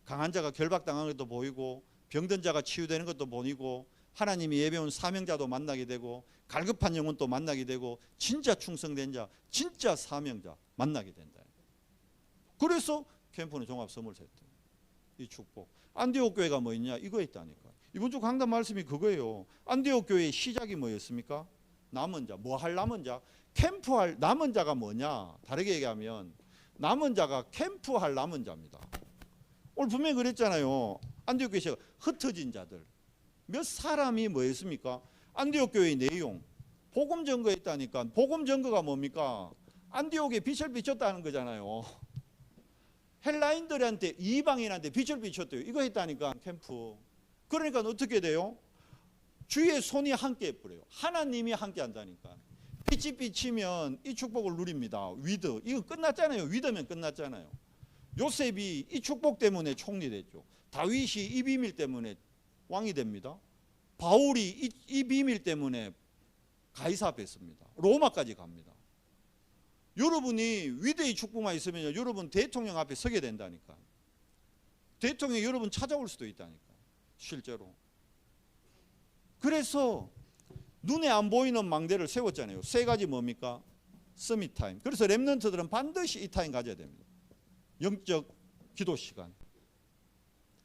강한 자가 결박당한 것도 보이고 병든 자가 치유되는 것도 보이고 하나님이 예배온 사명자도 만나게 되고 갈급한 영혼도 만나게 되고 진짜 충성된 자, 진짜 사명자 만나게 된다. 그래서 캠프는 종합선물세트, 이 축복. 안디옥 교회가 뭐 있냐? 이거 있다니까. 이번 주 강단 말씀이 그거예요. 안디옥 교회의 시작이 뭐였습니까? 남은 자. 뭐 할 남은 자? 캠프할 남은 자가 뭐냐? 다르게 얘기하면 남은 자가 캠프할 남은 자입니다. 오늘 분명히 그랬잖아요. 안디옥 교회 시작 흩어진 자들. 몇 사람이 뭐였습니까? 안디옥 교회의 내용. 복음 증거에 있다니까. 복음 증거가 뭡니까? 안디옥에 빛을 비췄다는 거잖아요. 헬라인들한테 이방인한테 빛을 비췄대요. 이거 했다니까 캠프. 그러니까 어떻게 돼요? 주의 손이 함께 해버려요. 하나님이 함께 한다니까. 빛이 비치면 이 축복을 누립니다. 위드. 이거 끝났잖아요. 위드면 끝났잖아요. 요셉이 이 축복 때문에 총리 됐죠. 다윗이 이 비밀 때문에 왕이 됩니다. 바울이 이 비밀 때문에 가이사 앞에 섭니다. 로마까지 갑니다. 여러분이 위대의 축복만 있으면 여러분 대통령 앞에 서게 된다니까. 대통령이 여러분 찾아올 수도 있다니까. 실제로. 그래서 눈에 안 보이는 망대를 세웠잖아요. 세 가지 뭡니까? 서밋 타임. 그래서 렘넌트들은 반드시 이 타임 가져야 됩니다. 영적 기도 시간.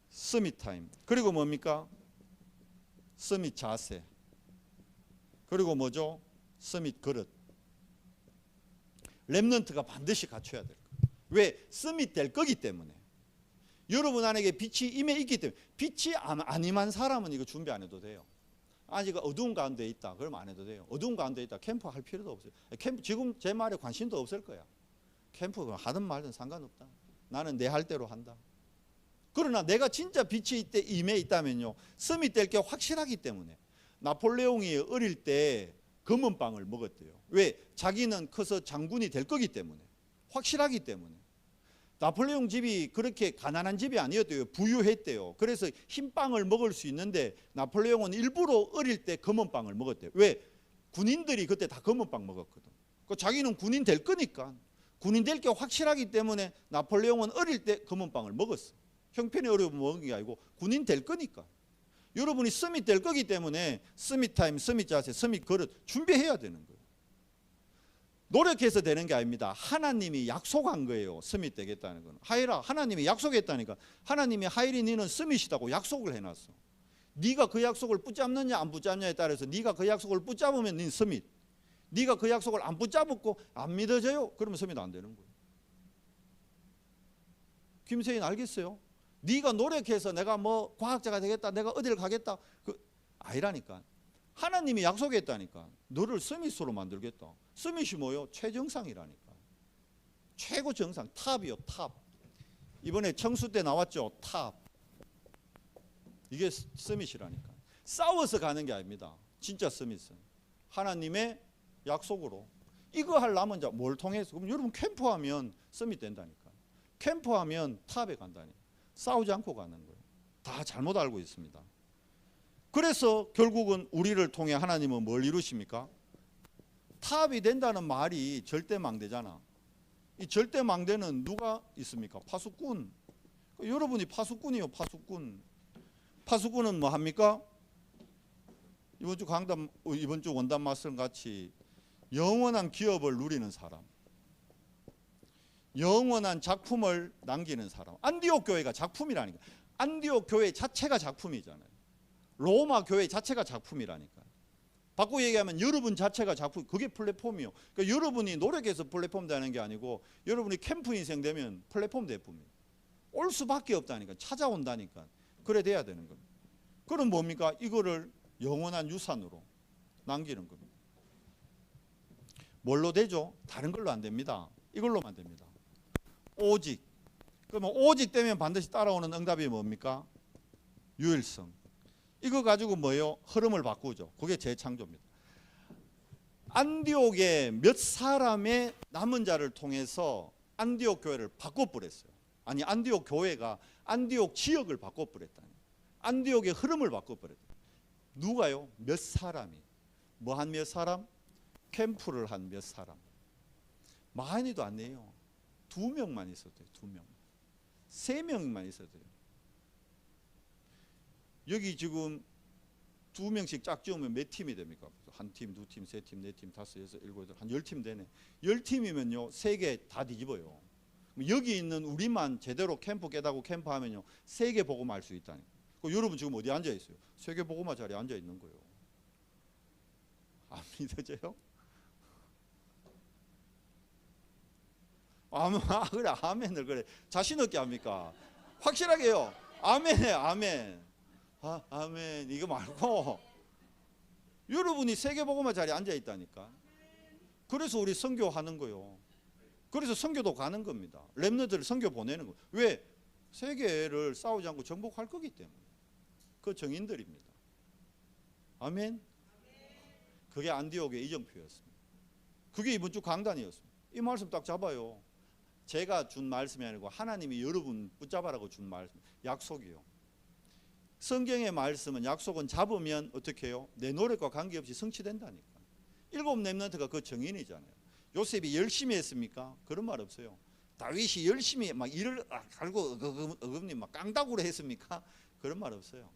서밋 타임. 그리고 뭡니까? 서밋 자세. 그리고 뭐죠? 서밋 그릇. 렘넌트가 반드시 갖춰야 될 거예요. 왜? 서밋 될 거기 때문에. 여러분 안에게 빛이 임해 있기 때문에. 빛이 안 임한 사람은 이거 준비 안 해도 돼요. 아직 어두운 가운데 있다. 그러면 안 해도 돼요. 어두운 가운데 있다. 캠프 할 필요도 없어요. 캠프 지금 제 말에 관심도 없을 거야. 캠프 하든 말든 상관없다. 나는 내 할 대로 한다. 그러나 내가 진짜 빛이 이때 임해 있다면요. 서밋 될 게 확실하기 때문에. 나폴레옹이 어릴 때 검은 빵을 먹었대요. 왜? 자기는 커서 장군이 될 거기 때문에. 확실하기 때문에. 나폴레옹 집이 그렇게 가난한 집이 아니었대요. 부유했대요. 그래서 흰 빵을 먹을 수 있는데 나폴레옹은 일부러 어릴 때 검은 빵을 먹었대요. 왜? 군인들이 그때 다 검은 빵 먹었거든. 자기는 군인 될 거니까. 군인 될 게 확실하기 때문에 나폴레옹은 어릴 때 검은 빵을 먹었어. 형편이 어려우면 먹은 게 아니고 군인 될 거니까. 여러분이 서밋 될 거기 때문에 서밋 타임, 서밋 자세, 서밋 그릇 준비해야 되는 거예요. 노력해서 되는 게 아닙니다. 하나님이 약속한 거예요. 서밋 되겠다는 건. 하이라 하나님이 약속했다니까. 하나님이 하이리 너는 서밋이라고 약속을 해놨어. 네가 그 약속을 붙잡느냐 안 붙잡느냐에 따라서 네가 그 약속을 붙잡으면 네 서밋. 네가 그 약속을 안 붙잡고 안 믿어져요. 그러면 서밋 안 되는 거예요. 김세인 알겠어요? 네가 노력해서 내가 뭐 과학자가 되겠다. 내가 어디를 가겠다. 그 아니라니까. 하나님이 약속했다니까. 너를 서밋으로 만들겠다. 서밋이 뭐요? 최정상이라니까. 최고 정상. 탑이요. 탑. 이번에 청수 때 나왔죠. 탑. 이게 서밋이라니까. 싸워서 가는 게 아닙니다. 진짜 서밋은. 하나님의 약속으로. 이거 할 남은 자 뭘 통해서. 그럼 여러분 캠프하면 서밋 된다니까. 캠프하면 탑에 간다니까. 싸우지 않고 가는 거예요. 다 잘못 알고 있습니다. 그래서 결국은 우리를 통해 하나님은 뭘 이루십니까? 탑이 된다는 말이 절대망대잖아. 이 절대망대는 누가 있습니까? 파수꾼. 여러분이 파수꾼이요. 파수꾼. 파수꾼은 뭐 합니까? 이번 주 강단, 이번 주 원단 말씀 같이 영원한 기업을 누리는 사람. 영원한 작품을 남기는 사람. 안디옥 교회가 작품이라니까. 안디옥 교회 자체가 작품이잖아요. 로마 교회 자체가 작품이라니까. 바꾸고 얘기하면 여러분 자체가 작품. 그게 플랫폼이요. 그러니까 여러분이 노력해서 플랫폼 되는 게 아니고 여러분이 캠프 인생 되면 플랫폼 대품이에요. 올 수밖에 없다니까. 찾아온다니까. 그래 돼야 되는 겁니다. 그럼 뭡니까? 이거를 영원한 유산으로 남기는 겁니다. 뭘로 되죠? 다른 걸로 안 됩니다. 이걸로만 됩니다. 오직. 그러면 오직 되면 반드시 따라오는 응답이 뭡니까? 유일성. 이거 가지고 뭐예요? 흐름을 바꾸죠. 그게 재창조입니다. 안디옥의 몇 사람의 남은 자를 통해서 안디옥 교회를 바꿔버렸어요. 아니 안디옥 교회가 안디옥 지역을 바꿔버렸다니. 안디옥의 흐름을 바꿔버렸다. 누가요? 몇 사람이. 뭐 한 몇 사람? 캠프를 한 몇 사람. 많이도 안 해요. 2명만 있어도 돼요. 2명. 3명만 있어도 돼요. 여기 지금 2명씩 짝지으면 몇 팀이 됩니까? 한 팀, 두 팀, 세 팀, 네 팀, 다섯, 여섯, 일곱, 여덟, 한 10팀 되네. 10팀이면요 세계 다 뒤집어요. 여기 있는 우리만 제대로 캠프 깨닫고 캠프하면요 세계 복음 할 수 있다니. 여러분 지금 어디 앉아 있어요? 세계 복음화 자리에 앉아 있는 거예요. 안 믿어져요? 그래 아멘을 그래 자신 없게 합니까? 확실하게 해요. 아멘해 아멘. 아멘 이거 말고 여러분이 세계복음화 자리에 앉아 있다니까. 그래서 우리 선교하는 거요. 그래서 선교도 가는 겁니다. 렘너들을 선교 보내는 거. 왜? 세계를 싸우지 않고 정복할 거기 때문에. 그 정인들입니다. 아멘. 그게 안디옥의 이정표였습니다. 그게 이번 주 강단이었습니다. 이 말씀 딱 잡아요. 제가 준 말씀이 아니고 하나님이 여러분 붙잡아라고 준 말씀, 약속이요. 성경의 말씀은 약속은 잡으면 어떻게 해요? 내 노력과 관계없이 성취된다니까. 7 렘넌트가 그 정인이잖아요. 요셉이 열심히 했습니까? 그런 말 없어요. 다윗이 열심히 막 일을 갈고 어금니 막 깡다구로 했습니까? 그런 말 없어요.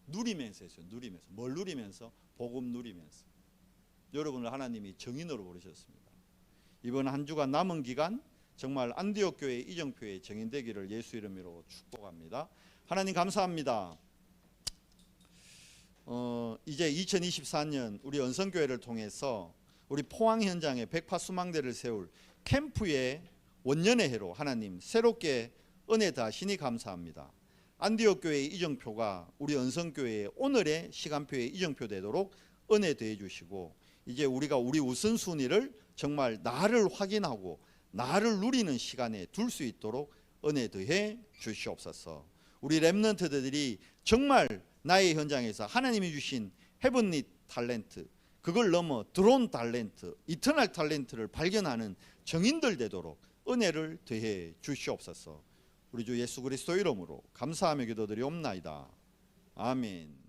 누리면서 했어요. 누리면서. 뭘 누리면서? 복음 누리면서. 여러분을 하나님이 정인으로 부르셨습니다. 이번 한 주간 남은 기간 정말 안디옥 교회 이정표의 정인 되기를 예수 이름으로 축복합니다. 하나님 감사합니다. 이제 2024년 우리 언성교회를 통해서 우리 포항 현장에 백파수망대를 세울 캠프의 원년의 해로 하나님 새롭게 은혜 다시니 감사합니다. 안디옥 교회의 이정표가 우리 언성교회의 오늘의 시간표의 이정표 되도록 은혜 더해 주시고, 이제 우리가 우리 우선순위를 정말 나를 확인하고 나를 누리는 시간에 둘 수 있도록 은혜 더해 주시옵소서. 우리 렘넌트들이 정말 나의 현장에서 하나님이 주신 헤븐리 탤런트, 그걸 넘어 드론 탤런트, 이터널 탤런트를 발견하는 정인들 되도록 은혜를 더해 주시옵소서. 우리 주 예수 그리스도 이름으로 감사하며 기도드리옵나이다. 아멘.